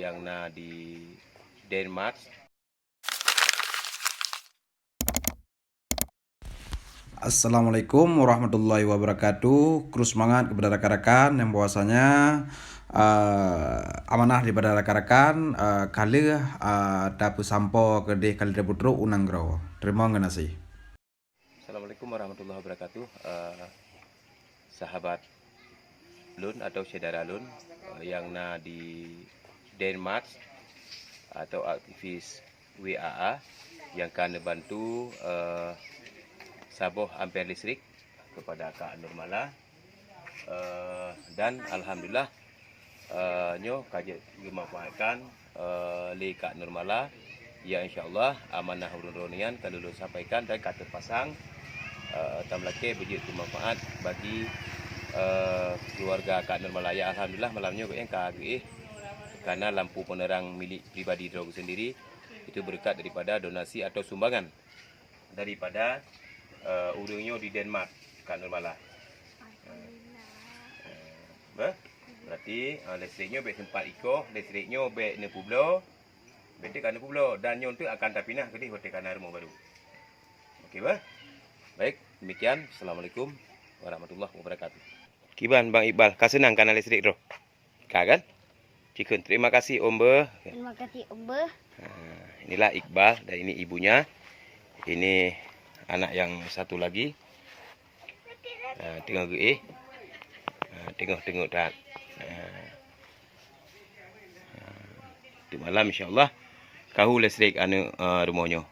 yang na di Denmark. Assalamualaikum warahmatullahi wabarakatuh. Terus semangat kepada rekan-rekan yang bahwasanya amanah daripada rekan-rekan kali dapat sampo ke deh kali putro unang grow. Terima kasih. Assalamualaikum warahmatullahi wabarakatuh. Sahabat Lun atau saudara Lun yang na di Denmark atau aktivis WAA yang akan membantu saboh ampere listrik kepada Kak Nurmala, dan alhamdulillah nyo kajet dimanfaatkan li Kak Nurmala ya, insyaallah amanah urun-urunian kalau lu sampaikan dan kata pasang tamlake bejit bermanfaat bagi keluarga Kak Nurmala. Ya alhamdulillah malamnya yang KGE karena lampu penerang milik pribadi Drogo sendiri itu berkat daripada donasi atau sumbangan daripada urungnya di Denmark Kak Nurmala. Berarti listriknya baik tempat iko, listriknya baik ne publo, betul kan publo dan nyon tu akan tapinah ke di hotel kana rumah baru. Okey bah? Baik, demikian. Assalamualaikum warahmatullahi wabarakatuh. Kiban Bang Iqbal, ka senang kana listrik tu? Kan? Cikun, terima kasih Om Be. Terima kasih Om Be. Inilah Iqbal dan ini ibunya. Ini anak yang satu lagi. Tengok ge. Tengok dah. Di malam insyaallah kahu listrik anu rumahnya.